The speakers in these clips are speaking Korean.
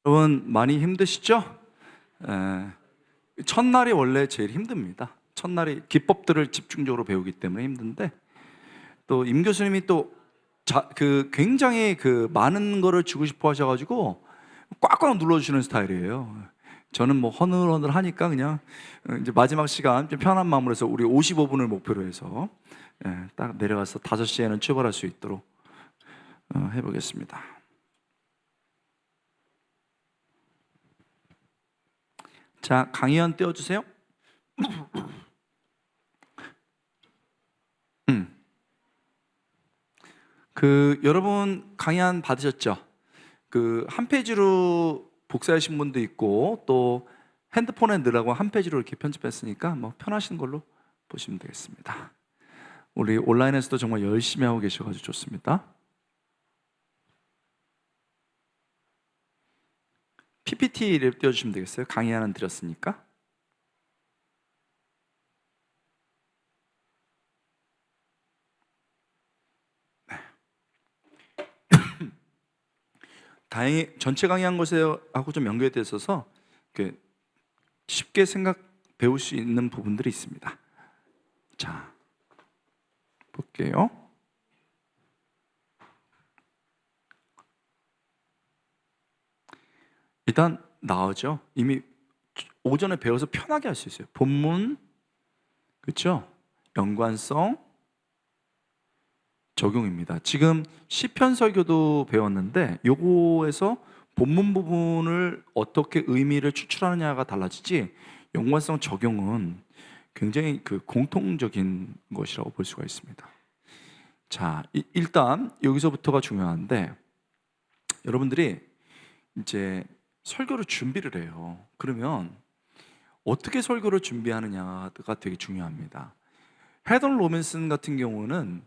여러분 많이 힘드시죠? 첫날이 원래 제일 힘듭니다. 첫날이 기법들을 집중적으로 배우기 때문에 힘든데, 또 임 교수님이 또 굉장히 많은 거를 주고 싶어 하셔가지고 꽉꽉 눌러주시는 스타일이에요. 저는 뭐 허늘허늘 하니까 그냥 이제 마지막 시간 좀 편한 마음으로 해서 우리 55분을 목표로 해서 딱 내려가서 5시에는 출발할 수 있도록 해보겠습니다. 자, 강의원 띄워주세요. 여러분 강의안 받으셨죠? 한 페이지로 복사하신 분도 있고, 또 핸드폰에 넣으라고 한 페이지로 이렇게 편집했으니까 뭐 편하신 걸로 보시면 되겠습니다. 우리 온라인에서도 정말 열심히 하고 계셔가지고 좋습니다. PPT를 띄워주시면 되겠어요. 강의안은 드렸으니까. 다행히 전체 강의한 것하고 좀 연결되어 있어서 쉽게 배울 수 있는 부분들이 있습니다. 자, 볼게요. 일단 나오죠. 이미 오전에 배워서 편하게 할 수 있어요. 본문, 그렇죠? 연관성, 적용입니다. 지금 시편 설교도 배웠는데 요거에서 본문 부분을 어떻게 의미를 추출하느냐가 달라지지, 연관성 적용은 굉장히 공통적인 것이라고 볼 수가 있습니다. 자, 일단 여기서부터가 중요한데, 여러분들이 이제 설교를 준비를 해요. 그러면 어떻게 설교를 준비하느냐가 되게 중요합니다. 헤더 로빈슨 같은 경우는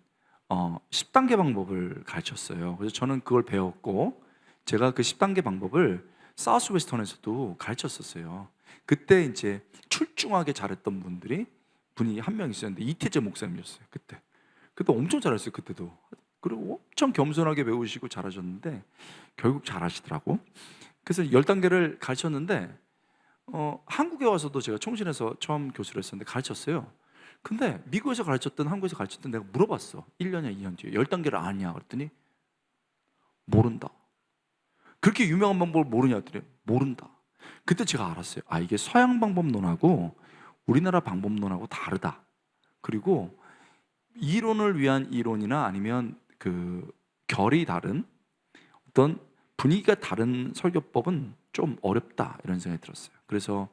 10단계 방법을 가르쳤어요. 그래서 저는 그걸 배웠고, 제가 그 10단계 방법을 사우스 웨스턴에서도 가르쳤었어요. 그때 이제 출중하게 잘했던 분이 한 명 있었는데, 이태재 목사님이었어요. 그때 엄청 잘했어요. 그때도. 그리고 엄청 겸손하게 배우시고 잘하셨는데 결국 잘하시더라고. 그래서 10단계를 가르쳤는데, 한국에 와서도 제가 총신에서 처음 교수를 했었는데 가르쳤어요. 근데 미국에서 가르쳤든 한국에서 가르쳤든 내가 물어봤어. 1년이야 2년 뒤에 10단계를 아냐 그랬더니 모른다. 그렇게 유명한 방법을 모르냐 그랬더니 모른다. 그때 제가 알았어요. 이게 서양 방법론하고 우리나라 방법론하고 다르다. 그리고 이론을 위한 이론이나 아니면 결이 다른, 어떤 분위기가 다른 설교법은 좀 어렵다, 이런 생각이 들었어요. 그래서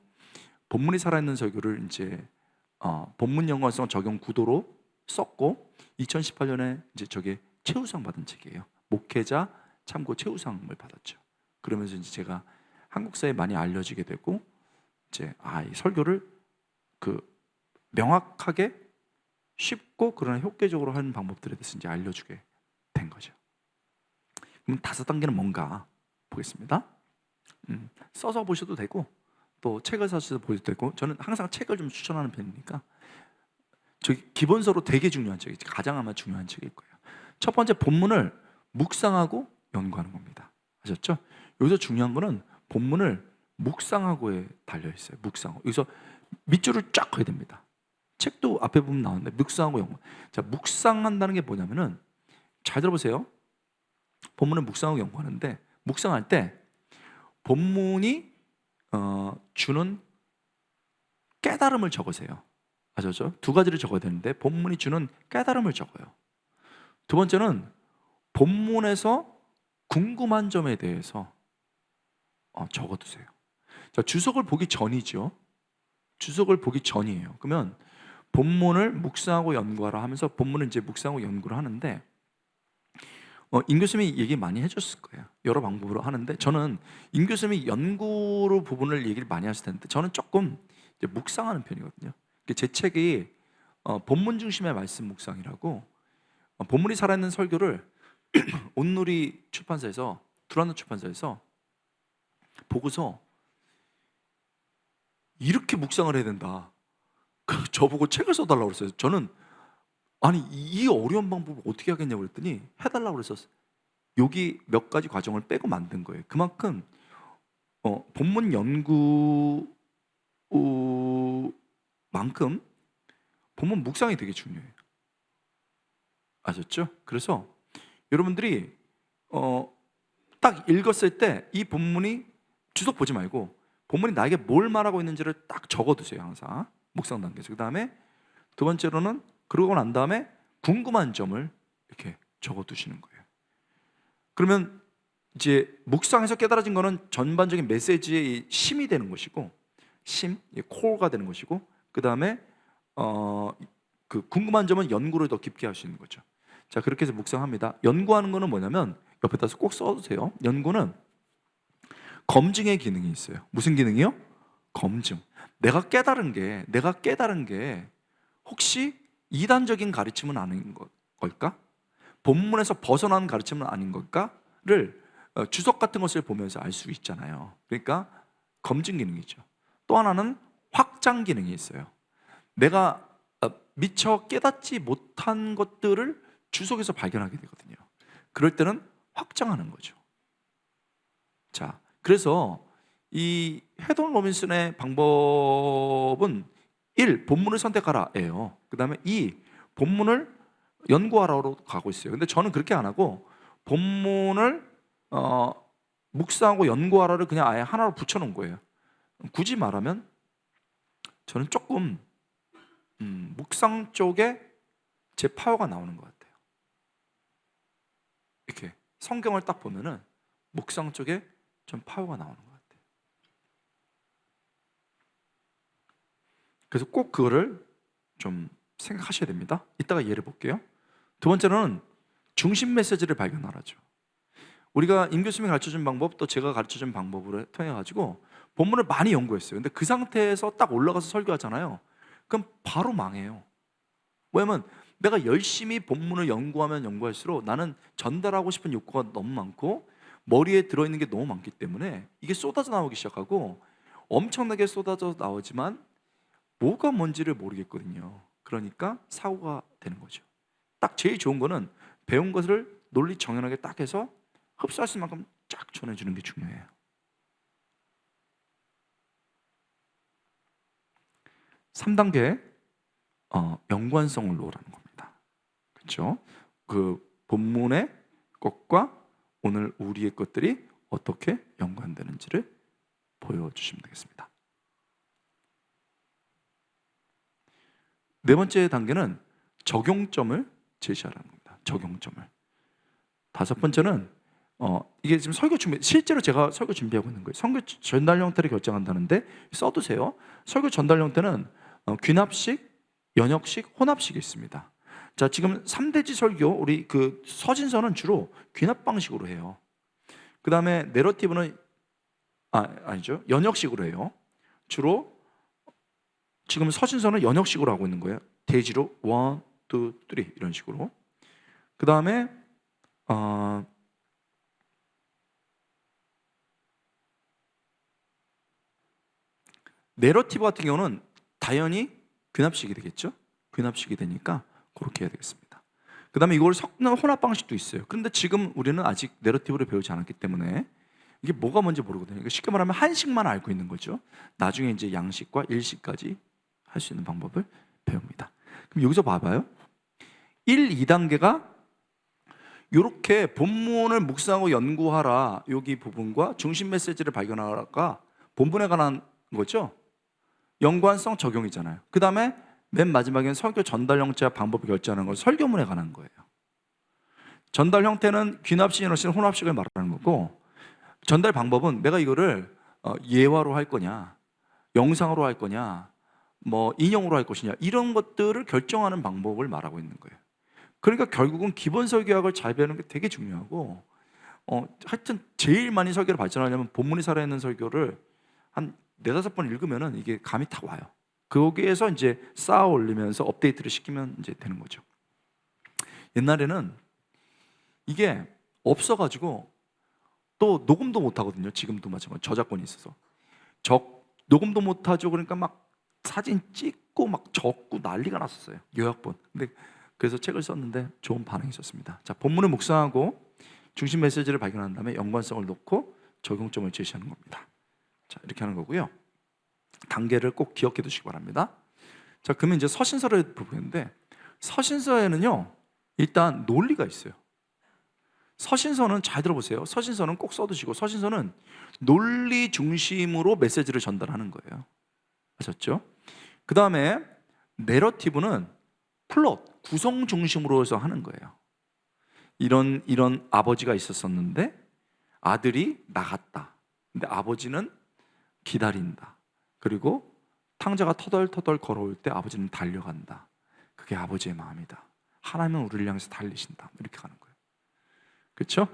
본문이 살아있는 설교를 이제 본문 연관성 적용 구도로 썼고, 2018년에 이제 저게 최우상 받은 책이에요. 목회자 참고 최우상을 받았죠. 그러면서 이제 제가 한국사에 많이 알려지게 되고, 이제 이 설교를 명확하게 쉽고 그러나 효과적으로 하는 방법들에 대해서 이제 알려주게 된 거죠. 그럼 5단계는 뭔가 보겠습니다. 써서 보셔도 되고, 또 책을 사셔서 보셔도 되고, 저는 항상 책을 좀 추천하는 편이니까. 기본서로 되게 중요한 책이, 가장 아마 중요한 책일 거예요. 첫 번째, 본문을 묵상하고 연구하는 겁니다. 아셨죠? 여기서 중요한 거는 본문을 묵상하고에 달려 있어요. 묵상하고. 여기서 밑줄을 쫙 그어야 됩니다. 책도 앞에 보면 나오는데 묵상하고 연구. 자, 묵상한다는 게 뭐냐면은, 잘 들어보세요. 본문을 묵상하고 연구하는데, 묵상할 때 본문이 주는 깨달음을 적으세요. 아셨죠? 2가지를 적어야 되는데, 본문이 주는 깨달음을 적어요. 두 번째는 본문에서 궁금한 점에 대해서 적어두세요. 자, 주석을 보기 전이죠. 주석을 보기 전이에요. 그러면 본문을 묵상하고 연구하라 하면서, 본문을 이제 묵상하고 연구를 하는데, 임 교수님이 얘기 많이 해줬을 거예요. 여러 방법으로 하는데, 저는 임 교수님이 연구로 부분을 얘기를 많이 하실 텐데, 저는 조금 이제 묵상하는 편이거든요. 제 책이 본문 중심의 말씀 묵상이라고, 본문이 살아있는 설교를 온누리 출판사에서, 두란노 출판사에서 보고서 이렇게 묵상을 해야 된다, 저보고 책을 써달라고 그랬어요. 저는 이 어려운 방법을 어떻게 하겠냐고 그랬더니 해달라고 그래서 여기 몇 가지 과정을 빼고 만든 거예요. 그만큼 본문 연구만큼 본문 묵상이 되게 중요해요. 아셨죠? 그래서 여러분들이 딱 읽었을 때 이 본문이 주석 보지 말고 본문이 나에게 뭘 말하고 있는지를 딱 적어두세요. 항상 묵상 단계에서. 그 다음에 두 번째로는 그러고 난 다음에 궁금한 점을 이렇게 적어두시는 거예요. 그러면 이제 묵상에서 깨달아진 거는 전반적인 메시지의 심이 되는 것이고, 코어가 되는 것이고, 그 다음에 그 궁금한 점은 연구를 더 깊게 할 수 있는 거죠. 자, 그렇게 해서 묵상합니다. 연구하는 거는 뭐냐면 옆에다 꼭 써두세요. 연구는 검증의 기능이 있어요. 무슨 기능이요? 검증. 내가 깨달은 게 혹시 이단적인 가르침은 아닌 걸까? 본문에서 벗어난 가르침은 아닌 걸까를 주석 같은 것을 보면서 알 수 있잖아요. 그러니까 검증 기능이죠. 또 하나는 확장 기능이 있어요. 내가 미처 깨닫지 못한 것들을 주석에서 발견하게 되거든요. 그럴 때는 확장하는 거죠. 자, 그래서 이 헤돈 로빈슨의 방법은 1. 본문을 선택하라예요. 그 다음에 2. 본문을 연구하라로 가고 있어요. 근데 저는 그렇게 안 하고 본문을 묵상하고 연구하라를 그냥 아예 하나로 붙여놓은 거예요. 굳이 말하면 저는 조금 묵상 쪽에 제 파워가 나오는 것 같아요. 이렇게 성경을 딱 보면은 묵상 쪽에 좀 파워가 나오는 것 같아요. 그래서 꼭 그거를 좀 생각하셔야 됩니다. 이따가 예를 볼게요. 두 번째로는 중심 메시지를 발견하라죠. 우리가 임 교수님이 가르쳐준 방법, 또 제가 가르쳐준 방법을 통해 가지고 본문을 많이 연구했어요. 근데 그 상태에서 딱 올라가서 설교하잖아요. 그럼 바로 망해요. 왜냐면 내가 열심히 본문을 연구하면 연구할수록 나는 전달하고 싶은 욕구가 너무 많고 머리에 들어있는 게 너무 많기 때문에 이게 쏟아져 나오기 시작하고 엄청나게 쏟아져 나오지만 뭐가 뭔지를 모르겠거든요. 그러니까 사고가 되는 거죠. 딱 제일 좋은 거는 배운 것을 논리 정연하게 딱 해서 흡수할 수 있는 만큼 쫙 전해주는 게 중요해요. 3단계 연관성을 놓으라는 겁니다. 그렇죠? 그 본문의 것과 오늘 우리의 것들이 어떻게 연관되는지를 보여주시면 되겠습니다. 네 번째 단계는 적용점을 제시하라는 겁니다. 적용점을. 다섯 번째는 이게 지금 설교 준비, 실제로 제가 설교 준비하고 있는 거예요. 설교 전달 형태를 결정한다는데 써두세요. 설교 전달 형태는 귀납식, 연역식, 혼합식이 있습니다. 자, 지금 3대지 설교, 우리 그 서진서는 주로 귀납 방식으로 해요. 그 다음에 내러티브는 아니죠, 연역식으로 해요. 주로 지금 서진서는 연역식으로 하고 있는 거예요. 대지로 1, 2, 3 이런 식으로. 그 다음에 내러티브 같은 경우는 당연히 귀납식이 되겠죠. 귀납식이 되니까 그렇게 해야 되겠습니다. 그 다음에 이걸 섞는 혼합 방식도 있어요. 그런데 지금 우리는 아직 내러티브를 배우지 않았기 때문에 이게 뭐가 뭔지 모르거든요. 쉽게 말하면 한식만 알고 있는 거죠. 나중에 이제 양식과 일식까지 할 수 있는 방법을 배웁니다. 그럼 여기서 봐봐요. 1, 2단계가 이렇게 본문을 묵상하고 연구하라, 여기 부분과 중심 메시지를 발견하라가 본문에 관한 거죠. 연관성 적용이잖아요. 그 다음에 맨 마지막에는 설교 전달 형태와 방법을 결정하는 건 설교문에 관한 거예요. 전달 형태는 귀납식, 연역식, 혼합식을 말하는 거고, 전달 방법은 내가 이거를 예화로 할 거냐, 영상으로 할 거냐, 뭐 인용으로 할 것이냐, 이런 것들을 결정하는 방법을 말하고 있는 거예요. 그러니까 결국은 기본 설교학을 잘 배우는 게 되게 중요하고, 하여튼 제일 많이 설교를 발전하려면 본문이 살아있는 설교를 한 4-5번 읽으면은 이게 감이 다 와요. 거기에서 이제 쌓아 올리면서 업데이트를 시키면 이제 되는 거죠. 옛날에는 이게 없어가지고 또 녹음도 못 하거든요. 지금도 마찬가지, 저작권이 있어서 녹음도 못 하죠. 그러니까 막 사진 찍고 막 적고 난리가 났었어요. 요약본. 근데 그래서 책을 썼는데 좋은 반응이 있었습니다. 자, 본문을 묵상하고 중심 메시지를 발견한 다음에 연관성을 놓고 적용점을 제시하는 겁니다. 자, 이렇게 하는 거고요. 단계를 꼭 기억해 두시기 바랍니다. 자, 그러면 이제 서신서를 보겠는데, 서신서에는요 일단 논리가 있어요. 서신서는 잘 들어보세요. 서신서는 꼭 써두시고, 서신서는 논리 중심으로 메시지를 전달하는 거예요. 아셨죠? 그 다음에 내러티브는 플롯, 구성 중심으로 해서 하는 거예요. 이런 아버지가 있었었는데 아들이 나갔다. 근데 아버지는 기다린다. 그리고 탕자가 터덜터덜 걸어올 때 아버지는 달려간다. 그게 아버지의 마음이다. 하나님은 우리를 향해서 달리신다. 이렇게 가는 거예요. 그렇죠?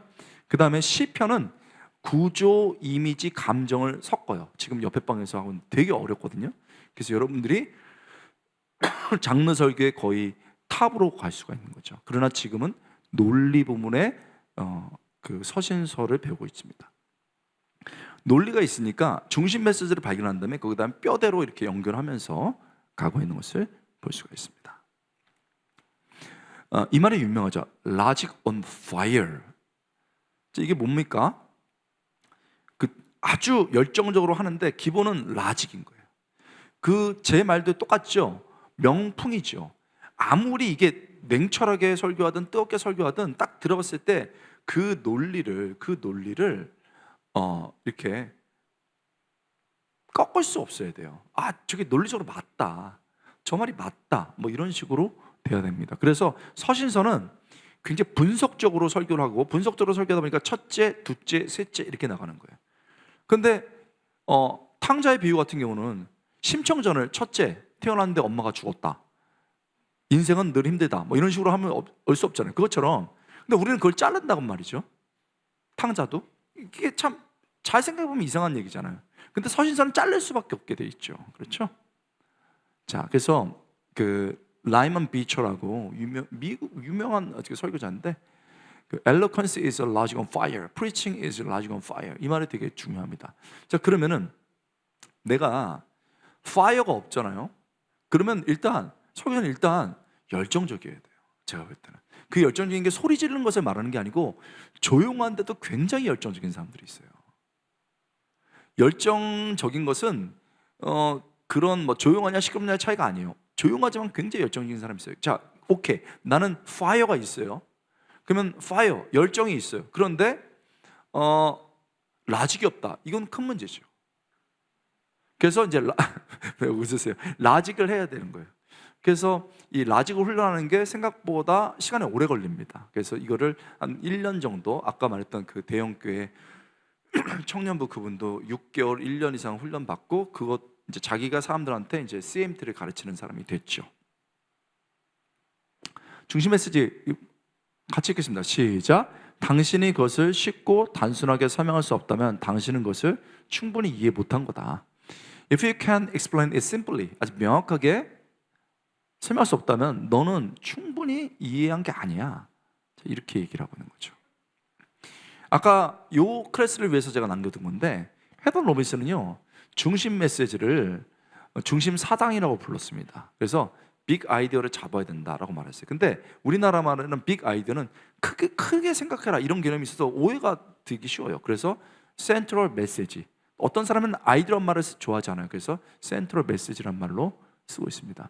그 다음에 시편은 구조, 이미지, 감정을 섞어요. 지금 옆에 방에서 하고는 되게 어렵거든요. 그래서 여러분들이 장르 설교에 거의 탑으로 갈 수가 있는 거죠. 그러나 지금은 논리 부분에 그 서신서를 배우고 있습니다. 논리가 있으니까 중심 메시지를 발견한 다음에 거기다 뼈대로 이렇게 연결하면서 가고 있는 것을 볼 수가 있습니다. 이 말이 유명하죠. Logic on fire. 이게 뭡니까? 아주 열정적으로 하는데 기본은 라직인 거예요. 제 말도 똑같죠. 명풍이죠. 아무리 이게 냉철하게 설교하든 뜨겁게 설교하든 딱 들어봤을 때 그 논리를 이렇게 꺾을 수 없어야 돼요. 아, 저게 논리적으로 맞다. 저 말이 맞다. 뭐 이런 식으로 돼야 됩니다. 그래서 서신서는 굉장히 분석적으로 설교를 하고, 분석적으로 설교하다 보니까 첫째, 둘째, 셋째 이렇게 나가는 거예요. 근데 탕자의 비유 같은 경우는 심청전을 첫째, 태어났는데 엄마가 죽었다. 인생은 늘 힘들다. 뭐 이런 식으로 하면 올 수 없잖아요. 그것처럼. 근데 우리는 그걸 자른다고 말이죠. 탕자도. 이게 참 잘 생각해보면 이상한 얘기잖아요. 근데 서신서는 자를 수밖에 없게 돼 있죠. 그렇죠? 자, 그래서 라이먼 비처라고 미국 유명한 설교자인데, eloquence is a logic on fire, preaching is a logic on fire. 이 말이 되게 중요합니다. 자, 그러면은 내가 fire가 없잖아요. 그러면 설교는 일단 열정적이어야 돼요. 제가 볼 때는 그 열정적인 게 소리 지르는 것을 말하는 게 아니고, 조용한데도 굉장히 열정적인 사람들이 있어요. 열정적인 것은 그런 뭐 조용하냐 시끄럽냐 차이가 아니에요. 조용하지만 굉장히 열정적인 사람이 있어요. 자, 오케이, 나는 파이어가 있어요. 그러면 파이어, 열정이 있어요. 그런데 라직이 없다. 이건 큰 문제죠. 그래서 이제 왜 웃으세요? 라직을 해야 되는 거예요. 그래서 이 라직을 훈련하는 게 생각보다 시간이 오래 걸립니다. 그래서 이거를 한 1년 정도, 아까 말했던 그 대형교회 청년부 그분도 6개월, 1년 이상 훈련 받고, 그것 이제 자기가 사람들한테 이제 CMT를 가르치는 사람이 됐죠. 중심 메시지 같이 읽겠습니다. 시작. 당신이 그것을 쉽고 단순하게 설명할 수 없다면 당신은 그것을 충분히 이해 못한 거다. If you can't explain it simply, 아주 명확하게 설명할 수 없다면 너는 충분히 이해한 게 아니야. 이렇게 얘기를 하고 있는 거죠. 아까 요 클래스를 위해서 제가 남겨둔 건데, 헤던 로빈슨은요 중심 메시지를 중심 사당이라고 불렀습니다. 그래서 빅 아이디어를 잡아야 된다라고 말했어요. 근데 우리나라 말에는 빅 아이디어는 크게 생각해라 이런 개념이 있어서 오해가 되기 쉬워요. 그래서 센트럴 메시지, 어떤 사람은 아이디어란 말을 좋아하지 않아요. 그래서 센트럴 메시지란 말로 쓰고 있습니다.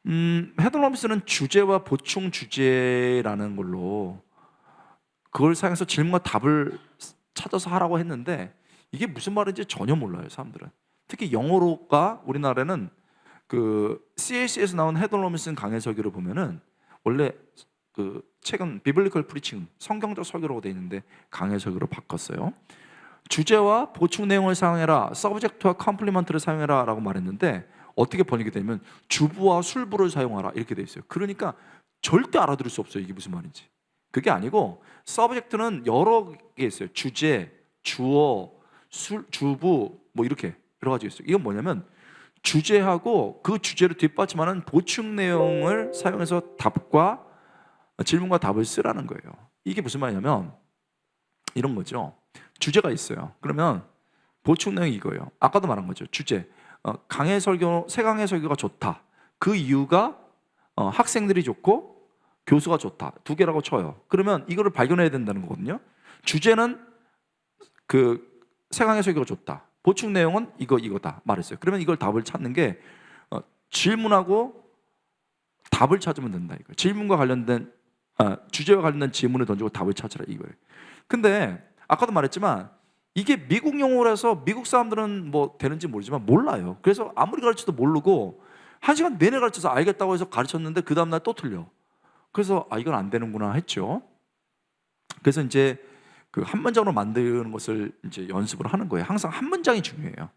헤던 로빈슨은 주제와 보충 주제라는 걸로 그걸 사용해서 질문과 답을 찾아서 하라고 했는데, 이게 무슨 말인지 전혀 몰라요, 사람들은. 특히 영어로가 우리나라는 CAC에서 나온 헤던 로빈슨 강해 설교를 보면은 원래 책은 비블리컬 프리칭, 성경적 설교라고 되어 있는데 강해 설교로 바꿨어요. 주제와 보충 내용을 사용해라, 서브젝트와 컴플리먼트를 사용해라라고 말했는데, 어떻게 번역이 되냐면 주부와 술부를 사용하라 이렇게 되어 있어요. 그러니까 절대 알아들을 수 없어요, 이게 무슨 말인지. 그게 아니고 서브젝트는 여러 개 있어요. 주제, 주어, 주부 뭐 이렇게 여러 가지 있어요. 이건 뭐냐면 주제하고 그 주제를 뒷받침하는 보충 내용을 사용해서 질문과 답을 쓰라는 거예요. 이게 무슨 말이냐면 이런 거죠. 주제가 있어요. 그러면 보충 내용이 이거예요. 아까도 말한 거죠. 주제, 세강의 설교가 좋다. 그 이유가 학생들이 좋고 교수가 좋다. 두 개라고 쳐요. 그러면 이거를 발견해야 된다는 거거든요. 주제는 세강의 설교가 좋다. 보충 내용은 이거다 말했어요. 그러면 이걸 답을 찾는 게 질문하고 답을 찾으면 된다 이거. 질문과 관련된 주제와 관련된 질문을 던지고 답을 찾으라 이거예요. 근데 아까도 말했지만 이게 미국 용어라서 미국 사람들은 뭐 되는지 모르지만 몰라요. 그래서 아무리 가르쳐도 모르고 1시간 내내 가르쳐서 알겠다고 해서 가르쳤는데 그 다음날 또 틀려. 그래서 이건 안 되는구나 했죠. 그래서 이제 그 한 문장으로 만드는 것을 이제 연습을 하는 거예요. 항상 한 문장이 중요해요.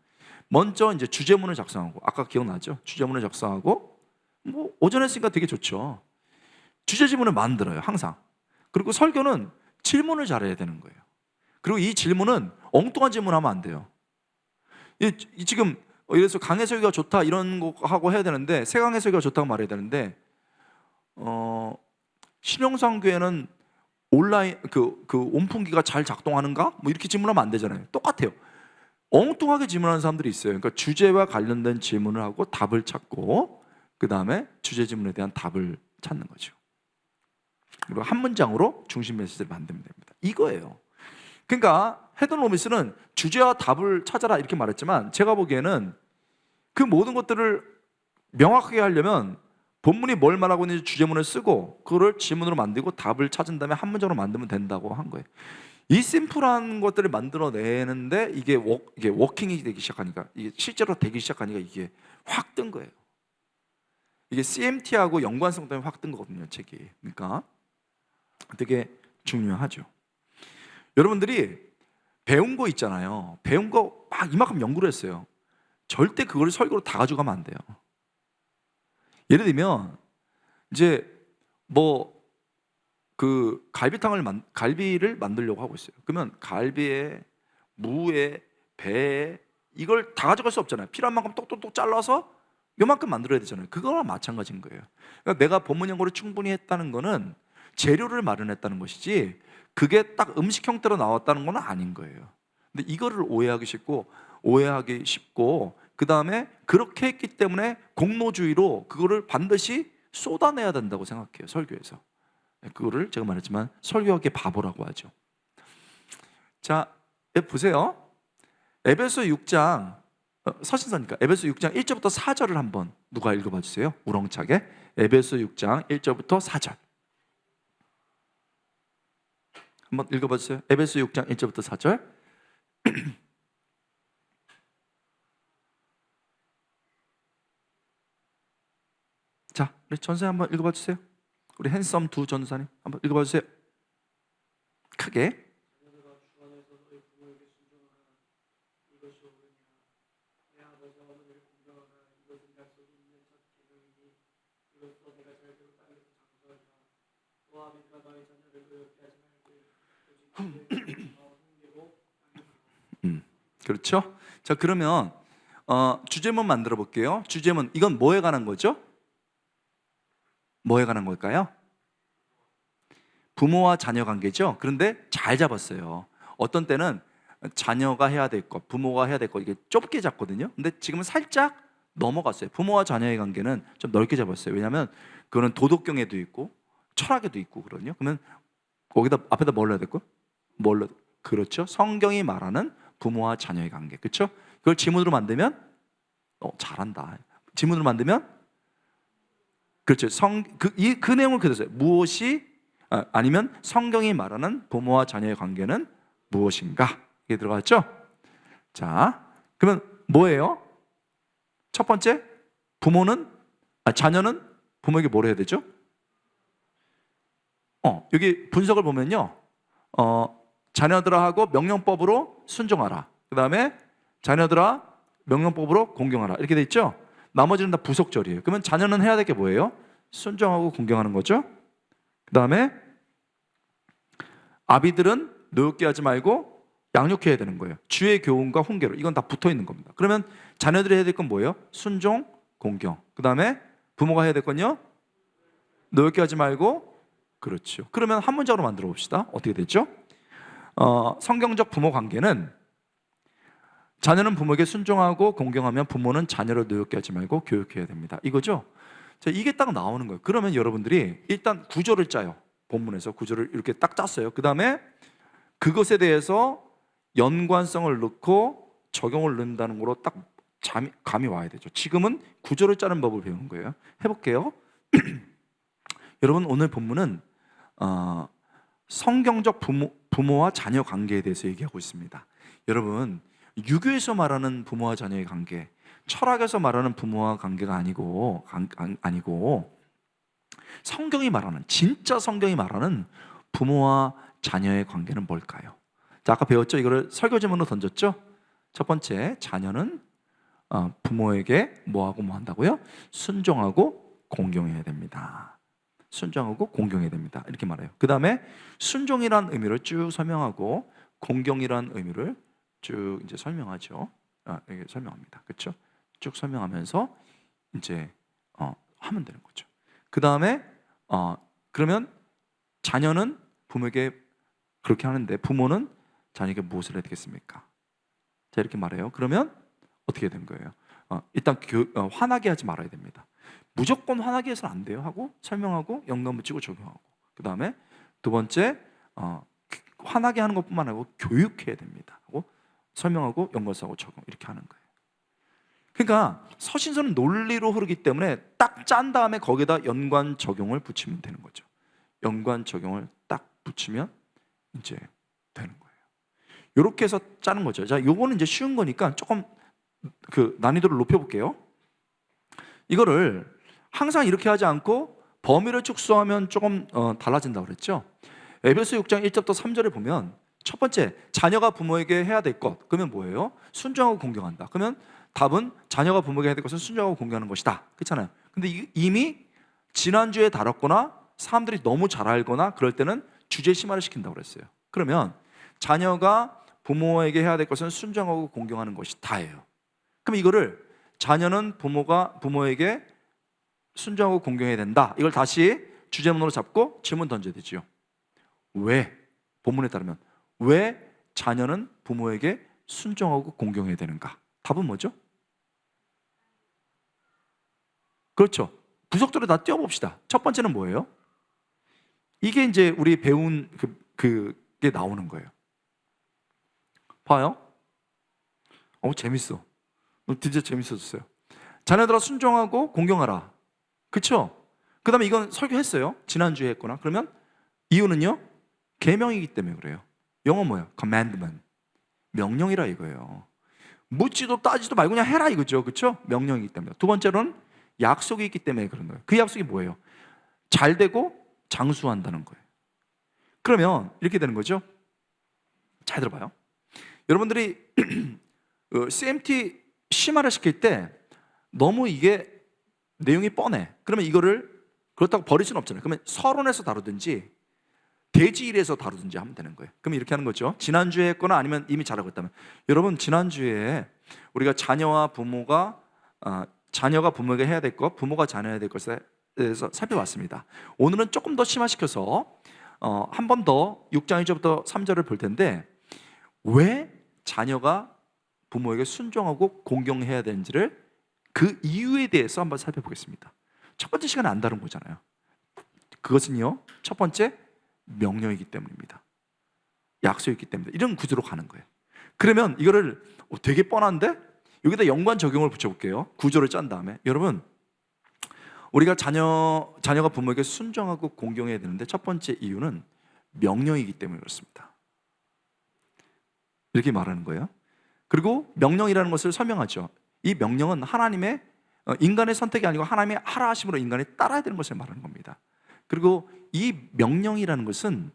먼저 이제 주제문을 작성하고, 아까 기억나죠? 주제문을 작성하고, 뭐 오전에 했으니까 되게 좋죠. 주제 지문을 만들어요, 항상. 그리고 설교는 질문을 잘해야 되는 거예요. 그리고 이 질문은 엉뚱한 질문하면 안 돼요. 지금 이래서 강해 설교가 좋다 이런 거 하고 해야 되는데, 세강해 설교가 좋다고 말해야 되는데, 신영상교회는 온라인 그 온풍기가 잘 작동하는가? 뭐 이렇게 질문하면 안 되잖아요. 똑같아요. 엉뚱하게 질문하는 사람들이 있어요. 그러니까 주제와 관련된 질문을 하고 답을 찾고, 그 다음에 주제 질문에 대한 답을 찾는 거죠. 그리고 한 문장으로 중심 메시지를 만들면 됩니다. 이거예요. 그러니까 헤든 로빈스는 주제와 답을 찾아라 이렇게 말했지만, 제가 보기에는 그 모든 것들을 명확하게 하려면 본문이 뭘 말하고 있는지 주제문을 쓰고 그거를 질문으로 만들고 답을 찾은 다음에 한 문장으로 만들면 된다고 한 거예요. 이 심플한 것들을 만들어내는데 이게 워킹이 되기 시작하니까, 이게 실제로 되기 시작하니까 이게 확 뜬 거예요. 이게 CMT하고 연관성 때문에 확 뜬 거거든요, 책이. 그러니까 되게 중요하죠. 여러분들이 배운 거 있잖아요. 배운 거 막 이만큼 연구를 했어요. 절대 그걸 설교로 다 가져가면 안 돼요. 예를 들면 이제 뭐 그 갈비를 만들려고 하고 있어요. 그러면 갈비에 무에 배에 이걸 다 가져갈 수 없잖아요. 필요한 만큼 똑똑똑 잘라서 요만큼 만들어야 되잖아요. 그거랑 마찬가지인 거예요. 그러니까 내가 본문 연구를 충분히 했다는 거는 재료를 마련했다는 것이지 그게 딱 음식 형태로 나왔다는 건 아닌 거예요. 근데 이거를 오해하기 쉽고 그 다음에 그렇게 했기 때문에 공로주의로 그거를 반드시 쏟아내야 된다고 생각해요, 설교에서. 그거를 제가 말했지만 설교학의 바보라고 하죠. 자, 보세요. 에베소 6장 서신서니까 에베소 6장 1절부터 4절을 한번 누가 읽어봐 주세요. 우렁차게. 에베소 6장 1절부터 4절 한번 읽어봐 주세요. 에베소 6장 1절부터 4절. 자, 우리 전사님 한번 읽어봐 주세요. 우리 핸섬 두 전사님 한번 읽어봐 주세요. 크게. 그렇죠? 자, 그러면 주제문 만들어 볼게요. 주제문, 이건 뭐에 관한 거죠? 뭐에 관한 걸까요? 부모와 자녀 관계죠. 그런데 잘 잡았어요. 어떤 때는 자녀가 해야 될 것, 부모가 해야 될 것, 이게 좁게 잡거든요. 근데 지금은 살짝 넘어갔어요. 부모와 자녀의 관계는 좀 넓게 잡았어요. 왜냐하면 그거는 도덕경에도 있고 철학에도 있고 그러거든요. 그러면 거기다 앞에다 뭘 넣어야 될까요? 그렇죠. 성경이 말하는 부모와 자녀의 관계, 그렇죠? 그걸 지문으로 만들면 잘한다. 지문으로 만들면 그렇죠. 그 내용을 그대로 써요. 무엇이 아니면 성경이 말하는 부모와 자녀의 관계는 무엇인가? 이게 들어갔죠? 자, 그러면 뭐예요? 첫 번째, 자녀는 부모에게 뭘 해야 되죠? 여기 분석을 보면요, 자녀들하고 명령법으로 순종하라. 그 다음에 자녀들아 명령법으로 공경하라. 이렇게 돼 있죠? 나머지는 다 부속절이에요. 그러면 자녀는 해야 될 게 뭐예요? 순종하고 공경하는 거죠. 그 다음에 아비들은 노엽게 하지 말고 양육해야 되는 거예요. 주의 교훈과 훈계로. 이건 다 붙어 있는 겁니다. 그러면 자녀들이 해야 될 건 뭐예요? 순종, 공경. 그 다음에 부모가 해야 될 건요? 노엽게 하지 말고. 그렇죠. 그러면 한 문장으로 만들어 봅시다. 어떻게 되죠? 성경적 부모 관계는 자녀는 부모에게 순종하고 공경하면 부모는 자녀를 노엽게 하지 말고 교육해야 됩니다. 이거죠? 자, 이게 딱 나오는 거예요. 그러면 여러분들이 일단 구조를 짜요. 본문에서 구조를 이렇게 딱 짰어요. 그 다음에 그것에 대해서 연관성을 넣고 적용을 넣는다는 거로 딱 감이 와야 되죠. 지금은 구조를 짜는 법을 배우는 거예요. 해볼게요. 여러분, 오늘 본문은 성경적 부모와 자녀 관계에 대해서 얘기하고 있습니다. 여러분, 유교에서 말하는 부모와 자녀의 관계, 철학에서 말하는 부모와 관계가 아니고 성경이 말하는, 진짜 성경이 말하는 부모와 자녀의 관계는 뭘까요? 자, 아까 배웠죠? 이거를 설교 제목으로 던졌죠? 첫 번째, 자녀는 부모에게 뭐하고 뭐 한다고요? 순종하고 공경해야 됩니다. 순종하고 공경해야 됩니다. 이렇게 말해요. 그 다음에 순종이란 의미를 쭉 설명하고 공경이란 의미를 쭉 이제 설명하죠. 이게 설명합니다. 그렇죠? 쭉 설명하면서 이제 하면 되는 거죠. 그 다음에 그러면 자녀는 부모에게 그렇게 하는데 부모는 자녀에게 무엇을 해야 되겠습니까? 자, 이렇게 말해요. 그러면 어떻게 된 거예요? 일단 화나게 하지 말아야 됩니다. 무조건 화나게 해서는 안 돼요 하고 설명하고 연관 붙이고 적용하고, 그 다음에 두 번째 화나게 하는 것뿐만 아니고 교육해야 됩니다 하고 설명하고 연관 써고 적용, 이렇게 하는 거예요. 그러니까 서신서는 논리로 흐르기 때문에 딱 짠 다음에 거기다 연관 적용을 붙이면 되는 거죠. 연관 적용을 딱 붙이면 이제 되는 거예요. 이렇게 해서 짜는 거죠. 자, 요거는 이제 쉬운 거니까 조금 그 난이도를 높여볼게요. 이거를 항상 이렇게 하지 않고 범위를 축소하면 조금 달라진다고 그랬죠. 에베소 6장 1절부터 3절에 보면 첫 번째, 자녀가 부모에게 해야 될 것, 그러면 뭐예요? 순종하고 공경한다. 그러면 답은 자녀가 부모에게 해야 될 것은 순종하고 공경하는 것이다. 그렇잖아요. 근데 이미 지난주에 다뤘거나 사람들이 너무 잘 알거나 그럴 때는 주제 심화를 시킨다고 그랬어요. 그러면 자녀가 부모에게 해야 될 것은 순종하고 공경하는 것이 다예요. 그럼 이거를 자녀는 부모에게 순종하고 공경해야 된다, 이걸 다시 주제문으로 잡고 질문 던져야 되죠. 왜? 본문에 따르면 왜 자녀는 부모에게 순종하고 공경해야 되는가? 답은 뭐죠? 그렇죠. 구석대로 다 띄워봅시다. 첫 번째는 뭐예요? 이게 이제 우리 배운 그게 나오는 거예요. 봐요. 재밌어. 진짜 재밌어졌어요. 자녀들아 순종하고 공경하라. 그렇죠? 그 다음에 이건 설교했어요. 지난주에 했거나. 그러면 이유는요? 계명이기 때문에 그래요. 영어 뭐예요? commandment. 명령이라 이거예요. 묻지도 따지도 말고 그냥 해라 이거죠. 그렇죠? 명령이기 때문에. 두 번째로는 약속이 있기 때문에 그런 거예요. 그 약속이 뭐예요? 잘 되고 장수한다는 거예요. 그러면 이렇게 되는 거죠. 잘 들어봐요. 여러분들이 CMT 심화를 시킬 때 너무 이게 내용이 뻔해. 그러면 이거를 그렇다고 버릴 수는 없잖아요. 그러면 서론에서 다루든지 대지일에서 다루든지 하면 되는 거예요. 그럼 이렇게 하는 거죠. 지난주에 했거나 아니면 이미 잘하고 있다면, 여러분 지난주에 우리가 자녀가 부모에게 해야 될 것, 부모가 자녀에게 해야 될 것에 대해서 살펴봤습니다. 오늘은 조금 더 심화시켜서 한 번 더 6장 1절부터 3절을 볼 텐데, 왜 자녀가 부모에게 순종하고 공경해야 되는지를, 그 이유에 대해서 한번 살펴보겠습니다. 첫 번째 시간에 안 다룬 거잖아요. 그것은요, 첫 번째 명령이기 때문입니다. 약속이기 때문입니다. 이런 구조로 가는 거예요. 그러면 이거를 되게 뻔한데 여기다 연관 적용을 붙여볼게요. 구조를 짠 다음에, 여러분 우리가 자녀가 부모에게 순종하고 공경해야 되는데 첫 번째 이유는 명령이기 때문에 그렇습니다. 이렇게 말하는 거예요. 그리고 명령이라는 것을 설명하죠. 이 명령은 하나님의 인간의 선택이 아니고 하나님의 하라 하심으로 인간이 따라야 되는 것을 말하는 겁니다. 그리고 이 명령이라는 것은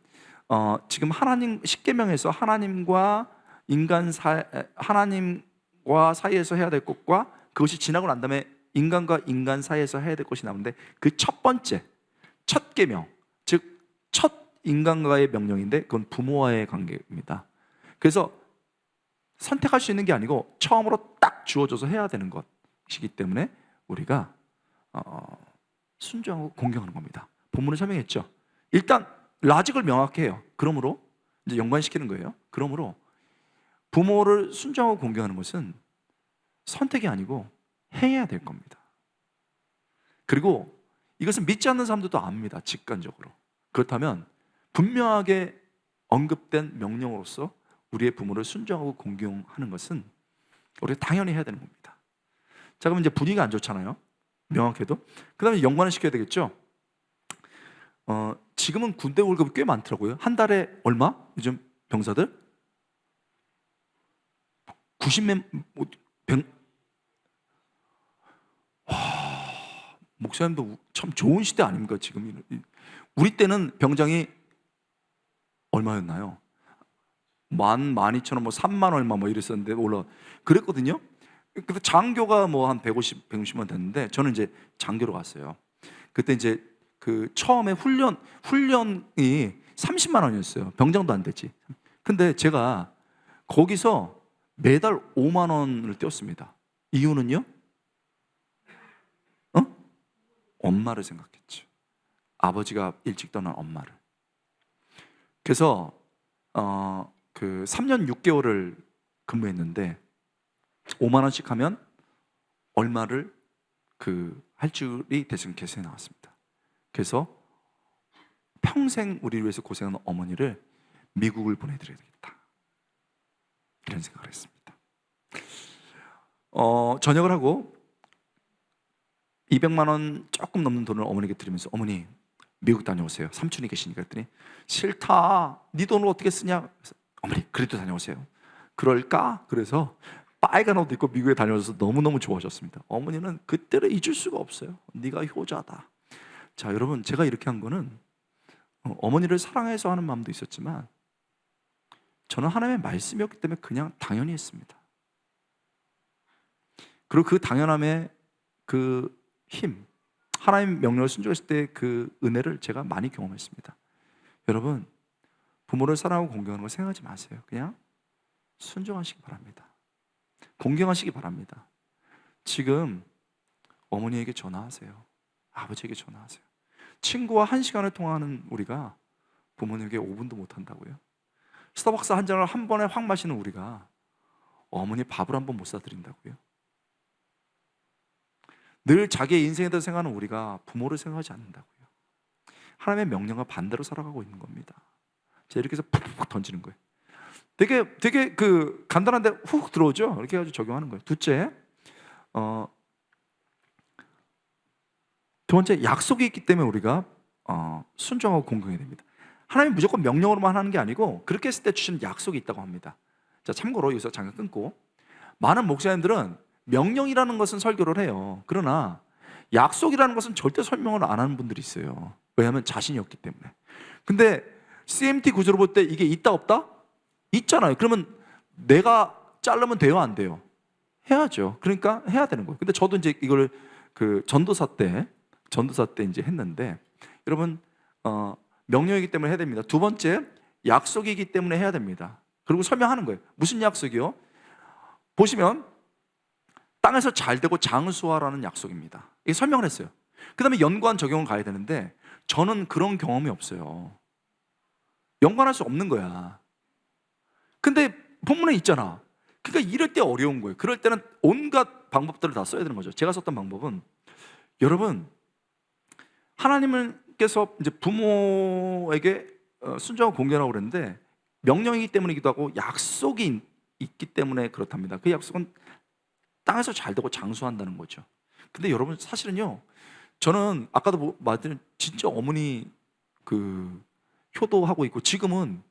지금 하나님 십계명에서 하나님과 사이에서 해야 될 것과 그것이 지나고 난 다음에 인간과 인간 사이에서 해야 될 것이 나오는데, 그 첫 번째, 첫 계명, 즉 첫 인간과의 명령인데 그건 부모와의 관계입니다. 그래서 선택할 수 있는 게 아니고 처음으로 딱 주어져서 해야 되는 것이기 때문에 우리가 순종하고 공경하는 겁니다. 본문을 설명했죠. 일단 라직을 명확히 해요. 그러므로 이제 연관시키는 거예요. 그러므로 부모를 순종하고 공경하는 것은 선택이 아니고 해야 될 겁니다. 그리고 이것은 믿지 않는 사람들도 압니다. 직관적으로. 그렇다면 분명하게 언급된 명령으로서 우리의 부모를 순종하고 공경하는 것은 우리가 당연히 해야 되는 겁니다. 자, 그럼 이제 분위기가 안 좋잖아요. 명확해도. 그 다음에 연관을 시켜야 되겠죠. 지금은 군대 월급이 꽤 많더라고요. 한 달에 얼마? 요즘 병사들? 90몇, 100, 목사님도 참 좋은 시대 아닙니까, 지금? 우리 때는 병장이 얼마였나요? 12,000원, 뭐 3만 얼마 뭐 이랬었는데 그랬거든요. 근데 장교가 뭐 한 150만 됐는데 저는 이제 장교로 갔어요. 그때 이제 그 처음에 훈련이 30만 원이었어요. 병장도 안 됐지. 근데 제가 거기서 매달 5만 원을 떼었습니다. 이유는요? 엄마를 생각했죠. 아버지가 일찍 떠난 엄마를. 그래서 그 3년 6개월을 근무했는데 5만 원씩 하면 얼마를 할 줄이 대충 계산이 나왔습니다. 그래서 평생 우리를 위해서 고생하는 어머니를 미국을 보내드려야 되겠다, 이런 생각을 했습니다. 전역을 하고 200만 원 조금 넘는 돈을 어머니에게 드리면서 어머니 미국 다녀오세요. 삼촌이 계시니까. 그랬더니 싫다, 네 돈을 어떻게 쓰냐. 그래서 어머니 그래도 다녀오세요. 그럴까? 그래서 빨간 옷 입고 미국에 다녀와서 너무너무 좋아하셨습니다. 어머니는 그때를 잊을 수가 없어요. 네가 효자다. 자, 여러분, 제가 이렇게 한 거는 어머니를 사랑해서 하는 마음도 있었지만 저는 하나님의 말씀이었기 때문에 그냥 당연히 했습니다. 그리고 그 당연함의 그 힘, 하나님 명령을 순종했을 때 그 은혜를 제가 많이 경험했습니다. 여러분, 부모를 사랑하고 공경하는 걸 생각하지 마세요. 그냥 순종하시기 바랍니다. 공경하시기 바랍니다. 지금 어머니에게 전화하세요. 아버지에게 전화하세요. 친구와 1시간을 통화하는 우리가 부모님에게 5분도 못한다고요? 스타벅스 한 잔을 한 번에 확 마시는 우리가 어머니 밥을 한 번 못 사드린다고요? 늘 자기의 인생에 대해서 생각하는 우리가 부모를 생각하지 않는다고요? 하나님의 명령과 반대로 살아가고 있는 겁니다. 제가 이렇게 해서 푹푹 던지는 거예요. 되게 그 간단한데 훅 들어오죠? 이렇게 해가지고 적용하는 거예요. 둘째, 두 번째, 약속이 있기 때문에 우리가 순종하고 공경해야 됩니다. 하나님 무조건 명령으로만 하는 게 아니고 그렇게 했을 때 주시는 약속이 있다고 합니다. 자, 참고로 여기서 잠깐 끊고, 많은 목사님들은 명령이라는 것은 설교를 해요. 그러나 약속이라는 것은 절대 설명을 안 하는 분들이 있어요. 왜냐하면 자신이 없기 때문에. 근데 CMT 구조로 볼 때 이게 있다 없다? 있잖아요. 그러면 내가 자르면 돼요, 안 돼요? 해야죠. 그러니까 해야 되는 거예요. 근데 저도 이제 이걸 그 전도사 때 이제 했는데, 여러분, 명령이기 때문에 해야 됩니다. 두 번째, 약속이기 때문에 해야 됩니다. 그리고 설명하는 거예요. 무슨 약속이요? 보시면 땅에서 잘 되고 장수하라는 약속입니다. 이게 설명을 했어요. 그 다음에 연관 적용을 가야 되는데 저는 그런 경험이 없어요. 연관할 수 없는 거야. 근데 본문에 있잖아. 그러니까 이럴 때 어려운 거예요. 그럴 때는 온갖 방법들을 다 써야 되는 거죠. 제가 썼던 방법은, 여러분, 하나님께서 이제 부모에게 순종하고 공경하라고 그랬는데 명령이기 때문이기도 하고 약속이 있기 때문에 그렇답니다. 그 약속은 땅에서 잘 되고 장수한다는 거죠. 근데 여러분, 사실은요, 저는 아까도 말했더니 진짜 어머니 그 효도하고 있고, 지금은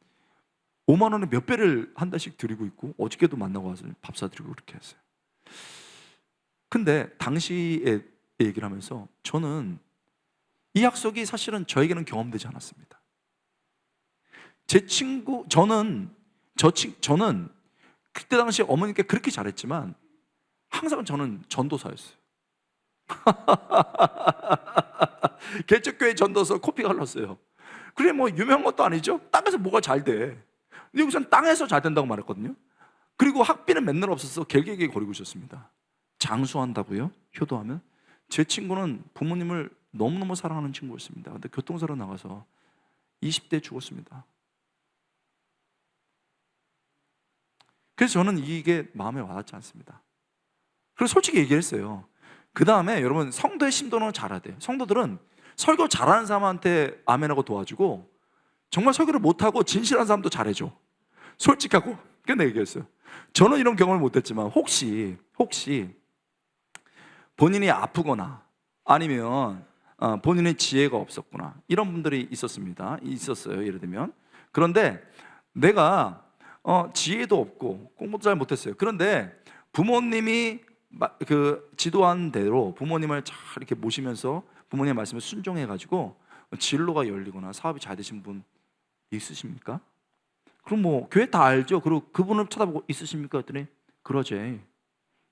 5만 원에 몇 배를 한 달씩 드리고 있고, 어저께도 만나고 와서 밥 사드리고 그렇게 했어요. 근데 당시에 얘기를 하면서 저는 이 약속이 사실은 저에게는 경험되지 않았습니다. 저는 그때 당시에 어머니께 그렇게 잘했지만 항상 저는 전도사였어요. 개척교회 전도서 코피가 흘렀어요. 그래, 뭐 유명한 것도 아니죠. 땅에서 뭐가 잘 돼. 근데 여기서는 땅에서 잘 된다고 말했거든요. 그리고 학비는 맨날 없어서 길게 거리고 있었습니다. 장수한다고요? 효도하면? 제 친구는 부모님을 너무너무 사랑하는 친구였습니다. 근데 교통사로 나가서 20대에 죽었습니다. 그래서 저는 이게 마음에 와닿지 않습니다. 그래서 솔직히 얘기했어요. 그 다음에 여러분, 성도의 심도는 잘해야 돼요. 성도들은 설교 잘하는 사람한테 아멘하고 도와주고, 정말 설교를 못하고 진실한 사람도 잘해줘. 솔직하고. 그게 내가 얘기했어요. 저는 이런 경험을 못했지만 혹시 본인이 아프거나 아니면 본인의 지혜가 없었구나 이런 분들이 있었어요. 예를 들면 그런데 내가 지혜도 없고 공부도 잘 못했어요. 그런데 부모님이 그 지도한 대로 부모님을 잘 이렇게 모시면서 부모님의 말씀에 순종해가지고 진로가 열리거나 사업이 잘 되신 분 있으십니까? 그럼 뭐 교회 다 알죠. 그리고 그분을 쳐다보고 있으십니까? 했더니 그러지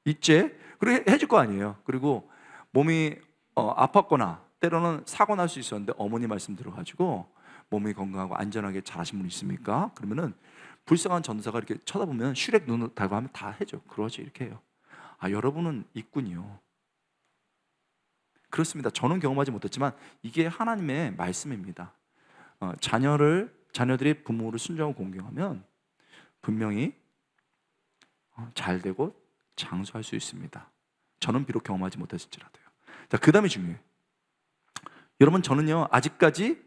있지. 그래 해줄 거 아니에요. 그리고 몸이 아팠거나 때로는 사고 날 수 있었는데 어머니 말씀 들어가지고 몸이 건강하고 안전하게 잘하신 분 있습니까? 그러면은 불쌍한 전사가 이렇게 쳐다보면 슈렉 눈을 달고 하면 다 해줘. 그러지 이렇게 해요. 아, 여러분은 있군요. 그렇습니다. 저는 경험하지 못했지만 이게 하나님의 말씀입니다. 자녀들이 부모를 순종하고 공경하면 분명히 잘 되고 장수할 수 있습니다. 저는 비록 경험하지 못했을지라도요. 자, 그 다음이 중요해요. 여러분, 저는요 아직까지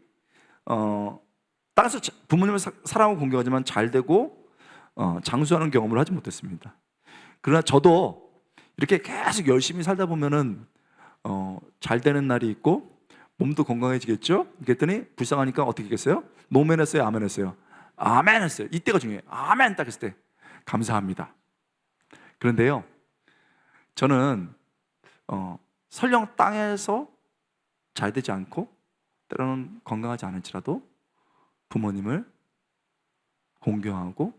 땅에서 부모님을 사랑하고 공경하지만 잘 되고 장수하는 경험을 하지 못했습니다. 그러나 저도 이렇게 계속 열심히 살다 보면은 잘 되는 날이 있고 몸도 건강해지겠죠? 그랬더니 불쌍하니까 어떻게 했어요? 노멘 했어요? 아멘 했어요? 아멘 했어요. 이때가 중요해요. 아멘 딱 했을 때 감사합니다. 그런데요 저는 설령 땅에서 잘 되지 않고 때로는 건강하지 않을지라도 부모님을 공경하고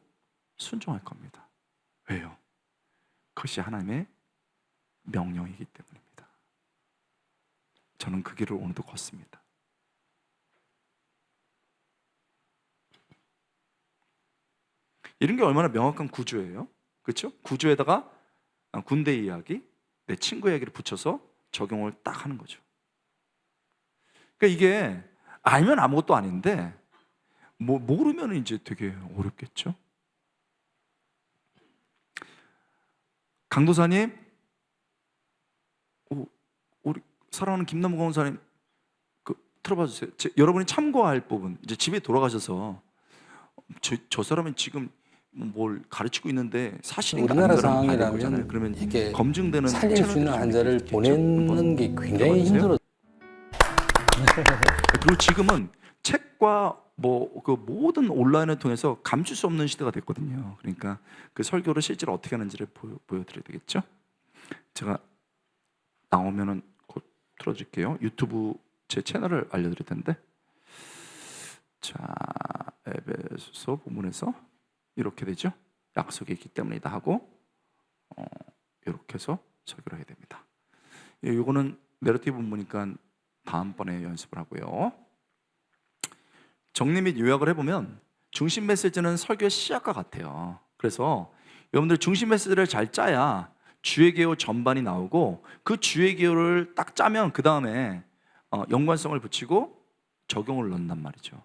순종할 겁니다. 왜요? 그것이 하나님의 명령이기 때문입니다. 저는 그 길을 오늘도 걷습니다. 이런 게 얼마나 명확한 구조예요. 그렇죠? 구조에다가 군대 이야기, 내 친구 이야기를 붙여서 적용을 딱 하는 거죠. 그러니까 이게 알면 아무것도 아닌데 모르면 이제 되게 어렵겠죠. 강도사님, 우리 사랑하는 김남우 강도사님, 틀어봐 주세요. 여러분이 참고할 부분. 이제 집에 돌아가셔서 저 사람은 지금 뭘 가르치고 있는데 사실인가 우리나라 아닌가를 봐야 될 상황이라면 거잖아요. 그러면 이렇게 검증되는 살릴 수 있는 채널들이 환자를 있겠죠. 보내는 한번 게 굉장히 들어봐 주세요. 힘들어. 그리고 지금은 책과 그 모든 온라인을 통해서 감출 수 없는 시대가 됐거든요. 그러니까 그 설교를 실제로 어떻게 하는지를 보여드려야 되겠죠. 제가 나오면은 곧 틀어줄게요. 유튜브 제 채널을 알려드릴 텐데, 자, 에베소서 본문에서 이렇게 되죠. 약속이 있기 때문이다 하고 이렇게 해서 설교를 해야 됩니다. 이거는 내러티브 본문이니까 다음번에 연습을 하고요. 정리 및 요약을 해보면 중심 메시지는 설교의 시작과 같아요. 그래서 여러분들 중심 메시지를 잘 짜야 주의 개요 전반이 나오고 그 주의 개요를 딱 짜면 그 다음에 연관성을 붙이고 적용을 넣는단 말이죠.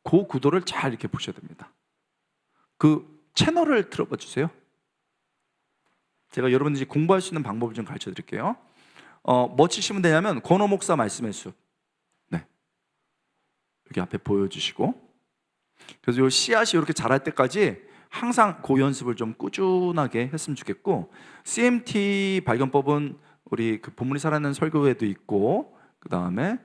그 구도를 잘 이렇게 보셔야 됩니다. 그 채널을 틀어봐 주세요. 제가 여러분들이 공부할 수 있는 방법을 좀 가르쳐 드릴게요. 뭐 치시면 되냐면 권호 목사 말씀의 숲, 네, 여기 앞에 보여주시고, 그래서 요 씨앗이 이렇게 자랄 때까지 항상 그 연습을 좀 꾸준하게 했으면 좋겠고, CMT 발견법은 우리 그 본문이 살아있는 설교에도 있고 그 다음에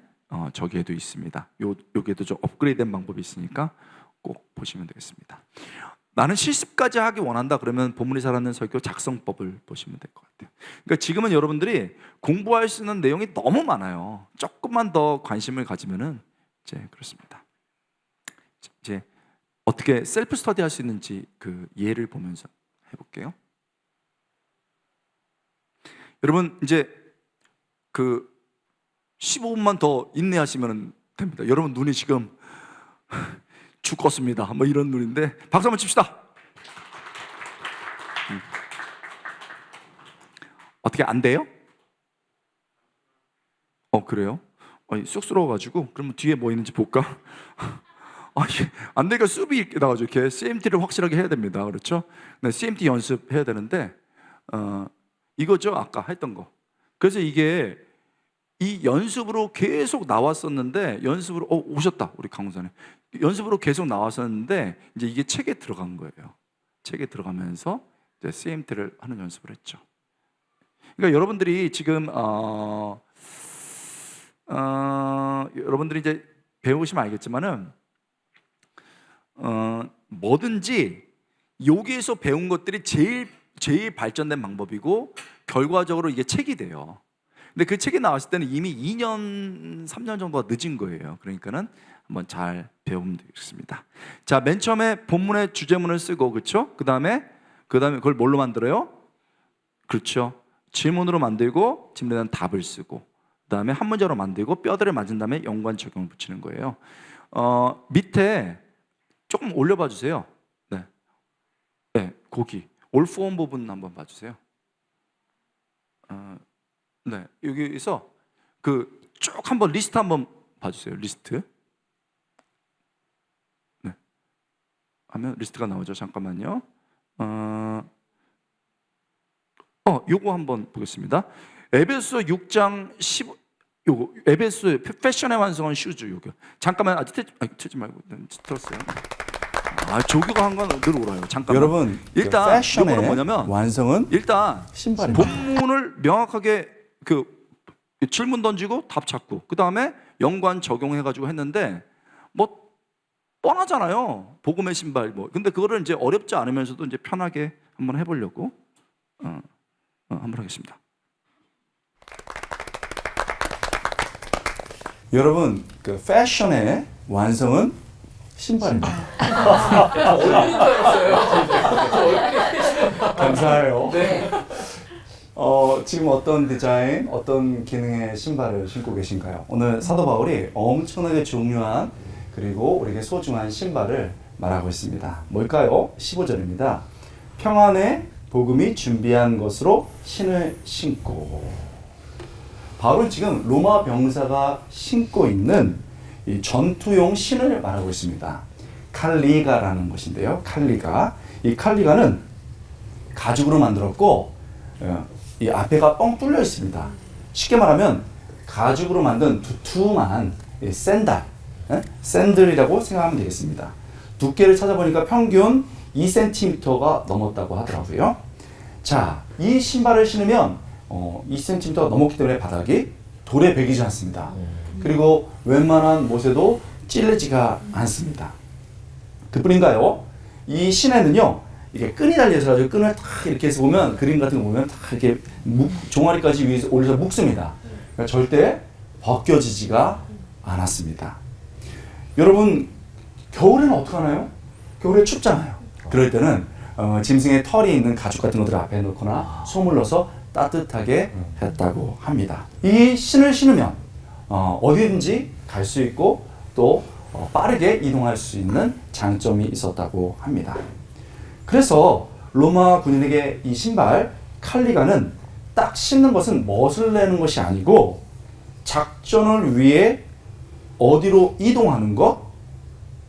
저기에도 있습니다. 여기에도 좀 업그레이드된 방법이 있으니까 꼭 보시면 되겠습니다. 나는 실습까지 하기 원한다 그러면 본문이 살아있는 설교 작성법을 보시면 될 것 같아요. 그러니까 지금은 여러분들이 공부할 수 있는 내용이 너무 많아요. 조금만 더 관심을 가지면은 이제 그렇습니다. 이제 어떻게 셀프 스터디 할 수 있는지 그 예를 보면서 해볼게요. 여러분 이제 그 15분만 더 인내하시면 됩니다. 여러분 눈이 지금 죽었습니다. 뭐 이런 눈인데 박수 한번 칩시다. 어떻게 안 돼요? 그래요? 쑥스러워가지고 그러면 뒤에 뭐 있는지 볼까? 안 되니까 숲이 이렇게 나가죠. 이렇게 CMT를 확실하게 해야 됩니다. 그렇죠? 네, CMT 연습해야 되는데 이거죠. 아까 했던 거. 그래서 이게 이 연습으로 계속 나왔었는데 연습으로 오셨다 우리 강우사님. 연습으로 계속 나왔었는데 이제 이게 책에 들어간 거예요. 책에 들어가면서 이제 CMT를 하는 연습을 했죠. 그러니까 여러분들이 지금 여러분들이 이제 배우시면 알겠지만은 뭐든지 여기에서 배운 것들이 제일 발전된 방법이고 결과적으로 이게 책이 돼요. 근데 그 책이 나왔을 때는 이미 2년, 3년 정도가 늦은 거예요. 그러니까는 한번 잘 배우면 되겠습니다. 자, 맨 처음에 본문의 주제문을 쓰고, 그렇죠? 그 다음에 그걸 뭘로 만들어요? 그렇죠. 질문으로 만들고 질문에 대한 답을 쓰고, 그 다음에 한 문제로 만들고 뼈대를 맞은 다음에 연관 적용을 붙이는 거예요. 밑에 조금 올려봐 주세요. 네, 네, 거기 올포원 부분 한번 봐주세요. 네, 여기서 그 쭉 한번 리스트 한번 봐주세요. 리스트. 네, 하면 리스트가 나오죠. 잠깐만요. 요거 한번 보겠습니다. 에베소 6장 15. 요거 에베소 패션의 완성은 슈즈. 요거 잠깐만. 틀지 말고 틀었어요. 조교가 한 건 늘 울어요. 잠깐만. 여러분, 일단 패션의 요거는 뭐냐면 완성은 일단 신발입니다. 본문을 명확하게 그 질문 던지고 답 찾고 그 다음에 연관 적용해가지고 했는데 뭐 뻔하잖아요. 복음의 신발 뭐. 근데 그거를 이제 어렵지 않으면서도 이제 편하게 한번 해보려고 한번 하겠습니다. 여러분, 그 패션의 완성은 신발입니다. 감사해요. 네. 지금 어떤 디자인, 어떤 기능의 신발을 신고 계신가요? 오늘 사도 바울이 엄청나게 중요한 그리고 우리에게 소중한 신발을 말하고 있습니다. 뭘까요? 15절입니다. 평안의 복음이 준비한 것으로 신을 신고. 바울은 지금 로마 병사가 신고 있는 이 전투용 신을 말하고 있습니다. 칼리가라는 것인데요. 칼리가. 이 칼리가는 가죽으로 만들었고 이 앞에가 뻥 뚫려 있습니다. 쉽게 말하면 가죽으로 만든 두툼한 샌들, 샌들이라고 생각하면 되겠습니다. 두께를 찾아보니까 평균 2cm가 넘었다고 하더라고요. 자, 이 신발을 신으면 2cm가 넘었기 때문에 바닥이 돌에 베기지 않습니다. 그리고 웬만한 못에도 찔리지가 않습니다. 그뿐인가요? 이 신에는요, 이게 끈이 달려서 끈을 탁 이렇게 해서 보면 그림 같은 거 보면 탁 이렇게 종아리까지 위에서 올려서 묶습니다. 그러니까 절대 벗겨지지가 않았습니다. 여러분, 겨울에는 어떻게 하나요? 겨울에 춥잖아요. 그럴 때는 짐승의 털이 있는 가죽 같은 것들을 앞에 놓거나 솜을 넣어서 따뜻하게 했다고 합니다. 이 신을 신으면 어디든지 갈 수 있고 또 빠르게 이동할 수 있는 장점이 있었다고 합니다. 그래서 로마 군인에게 이 신발 칼리가는 딱 신는 것은 멋을 내는 것이 아니고 작전을 위해 어디로 이동하는 것,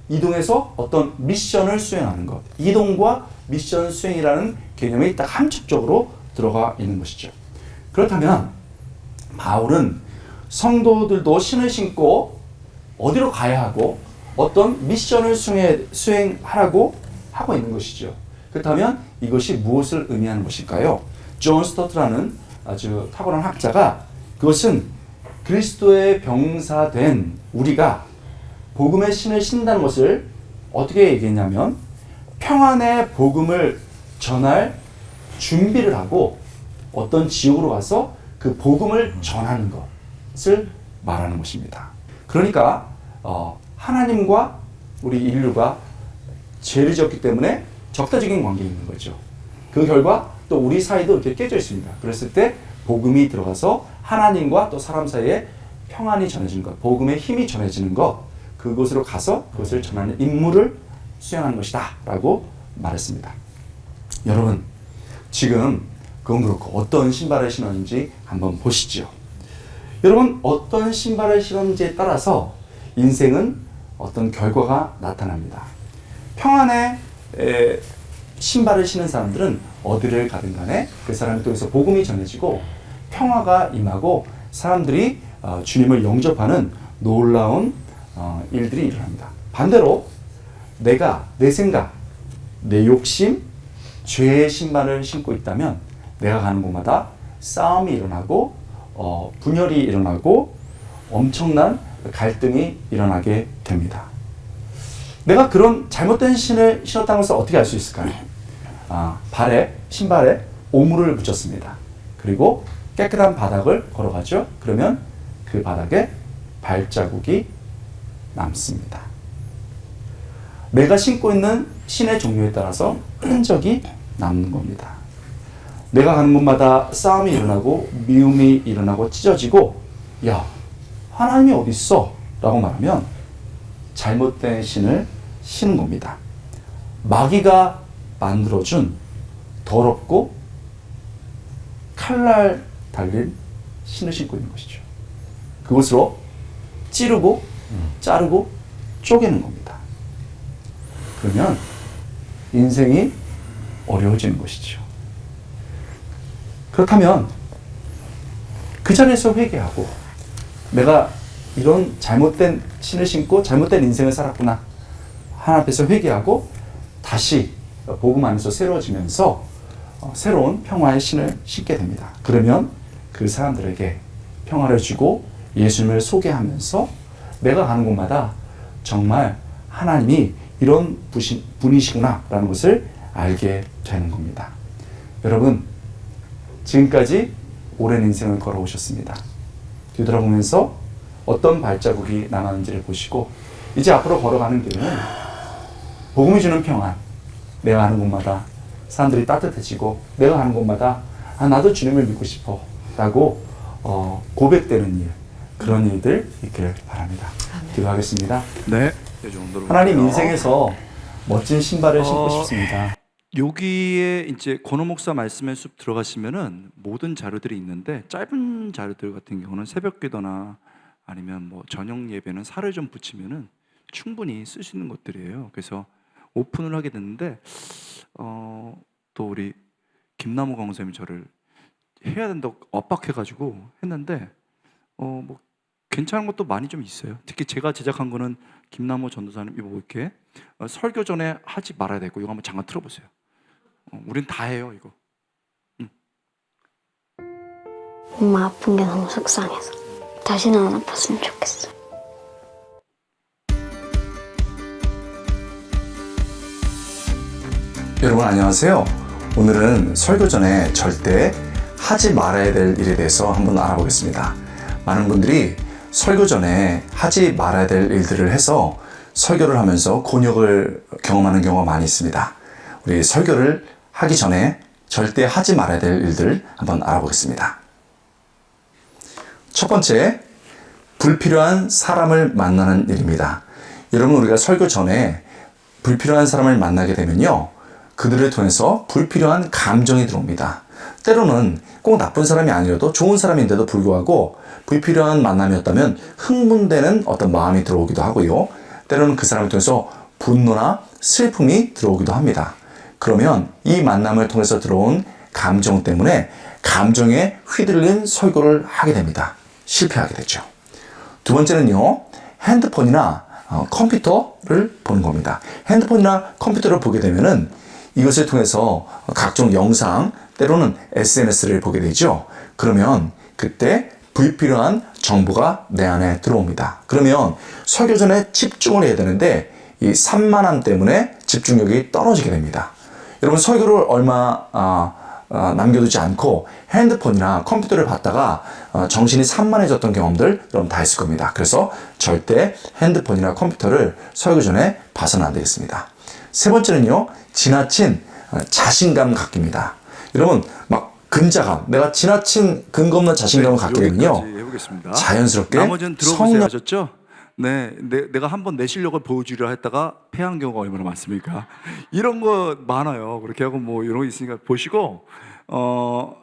이동해서 어떤 미션을 수행하는 것, 이동과 미션 수행이라는 개념이 딱 함축적으로 들어가 있는 것이죠. 그렇다면 바울은 성도들도 신을 신고 어디로 가야 하고 어떤 미션을 수행하라고 하고 있는 것이죠. 그렇다면 이것이 무엇을 의미하는 것일까요? 존 스토트라는 아주 탁월한 학자가 그것은 그리스도의 병사된 우리가 복음의 신을 신다는 것을 어떻게 얘기했냐면 평안의 복음을 전할 준비를 하고 어떤 지역으로 가서 그 복음을 전하는 것을 말하는 것입니다. 그러니까 하나님과 우리 인류가 죄를 지었기 때문에 적대적인 관계에 있는 거죠. 그 결과 또 우리 사이도 이렇게 깨져 있습니다. 그랬을 때 복음이 들어가서 하나님과 또 사람 사이에 평안이 전해지는 것, 복음의 힘이 전해지는 것, 그곳으로 가서 그것을 전하는 임무를 수행하는 것이다 라고 말했습니다. 여러분, 지금 그건 그렇고 어떤 신발을 신었는지 한번 보시죠. 여러분, 어떤 신발을 신었는지에 따라서 인생은 어떤 결과가 나타납니다. 평안의 신발을 신은 사람들은 어디를 가든 간에 그 사람을 통해서 복음이 전해지고 평화가 임하고 사람들이 주님을 영접하는 놀라운 일들이 일어납니다. 반대로 내가, 내 생각, 내 욕심, 죄의 신발을 신고 있다면 내가 가는 곳마다 싸움이 일어나고 분열이 일어나고 엄청난 갈등이 일어나게 됩니다. 내가 그런 잘못된 신을 신었다는 것을 어떻게 알 수 있을까요? 신발에 오물을 붙였습니다. 그리고 깨끗한 바닥을 걸어가죠. 그러면 그 바닥에 발자국이 남습니다. 내가 신고 있는 신의 종류에 따라서 흔적이 남는 겁니다. 내가 가는 곳마다 싸움이 일어나고 미움이 일어나고 찢어지고 야, 하나님이 어디 있어? 라고 말하면 잘못된 신을 신은 겁니다. 마귀가 만들어준 더럽고 칼날 달린 신을 신고 있는 것이죠. 그것으로 찌르고 자르고 쪼개는 겁니다. 그러면 인생이 어려워지는 것이죠. 그렇다면 그 자리에서 회개하고 내가 이런 잘못된 신을 신고 잘못된 인생을 살았구나. 하나님 앞에서 회개하고 다시 복음 안에서 새로워지면서 새로운 평화의 신을 신게 됩니다. 그러면 그 사람들에게 평화를 주고 예수님을 소개하면서 내가 가는 곳마다 정말 하나님이 이런 분이시구나 라는 것을 알게 되는 겁니다. 여러분, 지금까지 오랜 인생을 걸어오셨습니다. 뒤돌아보면서 어떤 발자국이 남았는지를 보시고 이제 앞으로 걸어가는 길은 복음이 주는 평안, 내가 가는 곳마다 사람들이 따뜻해지고 내가 가는 곳마다 나도 주님을 믿고 싶어 라고 고백되는 일, 그런 일들 있기를 바랍니다. 기도하겠습니다. 네. 이 정도로 하나님 볼게요. 인생에서 멋진 신발을 신고 싶습니다. 여기에 이제 권호 목사 말씀에 쑥 들어가시면은 모든 자료들이 있는데 짧은 자료들 같은 경우는 새벽기도나 아니면 뭐 저녁 예배는 살을 좀 붙이면은 충분히 쓸 수 있는 것들이에요. 그래서 오픈을 하게 됐는데 또 우리 김남우 강사님이 저를 해야 된다고 압박해가지고 했는데 뭐 괜찮은 것도 많이 좀 있어요. 특히 제가 제작한 거는 김남우 전도사님 이거 이렇게 설교 전에 하지 말아야 되고 이거 한번 잠깐 틀어보세요. 우린 다 해요 이거. 엄마 아픈 게 너무 속상해서 다시는 안 아팠으면 좋겠어. 여러분 안녕하세요. 오늘은 설교 전에 절대 하지 말아야 될 일에 대해서 한번 알아보겠습니다. 많은 분들이 설교 전에 하지 말아야 될 일들을 해서 설교를 하면서 곤욕을 경험하는 경우가 많이 있습니다. 우리 설교를 하기 전에 절대 하지 말아야 될 일들 한번 알아보겠습니다. 첫 번째, 불필요한 사람을 만나는 일입니다. 여러분, 우리가 설교 전에 불필요한 사람을 만나게 되면요, 그들을 통해서 불필요한 감정이 들어옵니다. 때로는 꼭 나쁜 사람이 아니어도 좋은 사람인데도 불구하고 불필요한 만남이었다면 흥분되는 어떤 마음이 들어오기도 하고요. 때로는 그 사람을 통해서 분노나 슬픔이 들어오기도 합니다. 그러면 이 만남을 통해서 들어온 감정 때문에 감정에 휘둘린 설교를 하게 됩니다. 실패하게 되죠. 두 번째는요, 핸드폰이나 컴퓨터를 보는 겁니다. 핸드폰이나 컴퓨터를 보게 되면은 이것을 통해서 각종 영상, 때로는 SNS를 보게 되죠. 그러면 그때 불필요한 정보가 내 안에 들어옵니다. 그러면 설교 전에 집중을 해야 되는데 이 산만함 때문에 집중력이 떨어지게 됩니다. 여러분, 설교를 얼마 남겨두지 않고 핸드폰이나 컴퓨터를 봤다가 정신이 산만해졌던 경험들 여러분 다 있을 겁니다. 그래서 절대 핸드폰이나 컴퓨터를 설교 전에 봐서는 안 되겠습니다. 세 번째는요, 지나친 자신감 갖기입니다. 여러분, 막 근자감, 내가 지나친 근거 없는 자신감을 갖게 되면요, 해보겠습니다. 자연스럽게 나머지는 들어보세요. 하셨죠? 네, 내가 한번 내 실력을 보여주려 했다가 패한 경우가 얼마나 많습니까? 이런 거 많아요. 그렇게 하고 뭐 이런 거 있으니까 보시고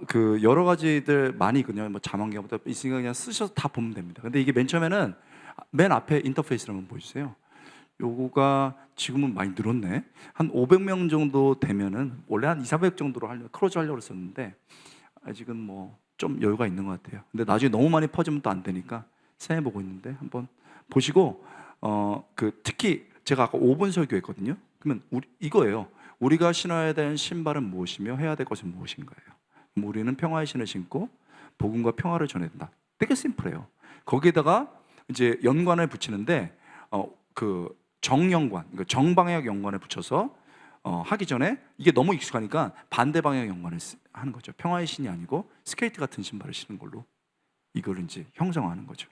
그 여러 가지들 많이 그냥 뭐 자만경부터 있으니까 그냥 쓰셔서 다 보면 됩니다. 근데 이게 맨 처음에는 맨 앞에 인터페이스를 한번 보여주세요. 요거가 지금은 많이 늘었네. 한 500명 정도 되면은 원래 한 200, 300 정도로 크로즈 하려고 했었는데 아직은 뭐 좀 여유가 있는 것 같아요. 근데 나중에 너무 많이 퍼지면 또 안 되니까 생각해 보고 있는데 한번 보시고 그 특히 제가 아까 5분 설교했거든요. 그러면 이거예요. 우리가 신어야 되는 신발은 무엇이며 해야 될 것은 무엇인가요? 우리는 평화의 신을 신고 복음과 평화를 전해야 된다. 되게 심플해요. 거기에다가 이제 연관을 붙이는데 그 정연관, 그러니까 정방향 연관을 붙여서 하기 전에 이게 너무 익숙하니까 반대 방향 연관을 하는 거죠. 평화의 신이 아니고 스케이트 같은 신발을 신는 걸로 이걸 이제 형성하는 거죠.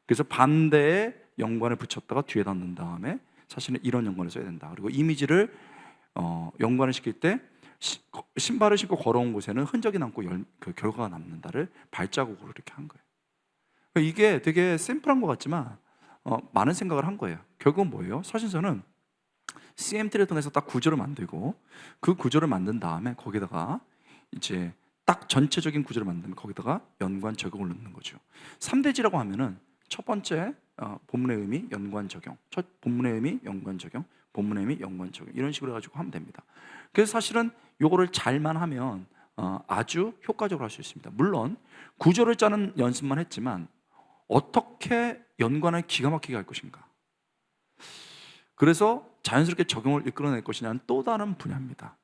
그래서 반대의 연관을 붙였다가 뒤에다 넣은 다음에 사실은 이런 연관을 써야 된다. 그리고 이미지를 연관을 시킬 때 신발을 신고 걸어온 곳에는 흔적이 남고 그 결과가 남는다를 발자국으로 이렇게 한 거예요. 그러니까 이게 되게 심플한 것 같지만 많은 생각을 한 거예요. 결국은 뭐예요? 서신서는 CMT를 통해서 딱 구조를 만들고 그 구조를 만든 다음에 거기다가 이제 딱 전체적인 구조를 만들면 거기다가 연관 적용을 넣는 거죠. 3대지라고 하면은 첫 번째 본문의 의미, 연관 적용, 첫 본문의 의미, 연관 적용, 본문의 의미, 연관 적용 이런 식으로 해가지고 하면 됩니다. 그래서 사실은 요거를 잘만 하면 아주 효과적으로 할 수 있습니다. 물론 구조를 짜는 연습만 했지만 어떻게 연관을 기가 막히게 할 것인가, 그래서 자연스럽게 적용을 이끌어낼 것이냐는 또 다른 분야입니다.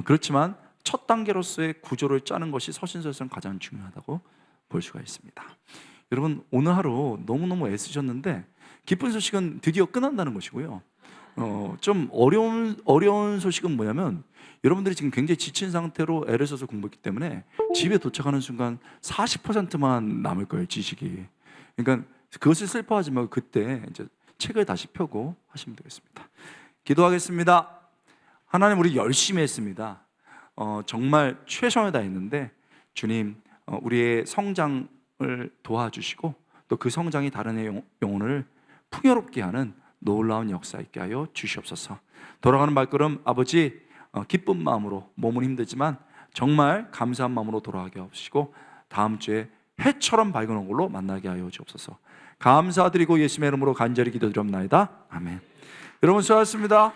그렇지만 첫 단계로서의 구조를 짜는 것이 서신서에서는 가장 중요하다고 볼 수가 있습니다. 여러분, 오늘 하루 너무너무 애쓰셨는데 기쁜 소식은 드디어 끝난다는 것이고요. 좀 어려운 소식은 뭐냐면 여러분들이 지금 굉장히 지친 상태로 애를 써서 공부했기 때문에 집에 도착하는 순간 40%만 남을 거예요, 지식이. 그러니까 그것을 슬퍼하지 말고 그때 이제 책을 다시 펴고 하시면 되겠습니다. 기도하겠습니다. 하나님, 우리 열심히 했습니다. 정말 최선을 다했는데 주님, 우리의 성장을 도와주시고 또 그 성장이 다른 의 영혼을 풍요롭게 하는 놀라운 역사 있게 하여 주시옵소서. 돌아가는 발걸음 아버지, 기쁜 마음으로, 몸은 힘들지만 정말 감사한 마음으로 돌아가게 하시고 다음 주에 해처럼 밝은 얼굴로 만나게 하여 주옵소서. 감사드리고 예수님의 이름으로 간절히 기도드립나이다. 아멘. 여러분 수고하셨습니다.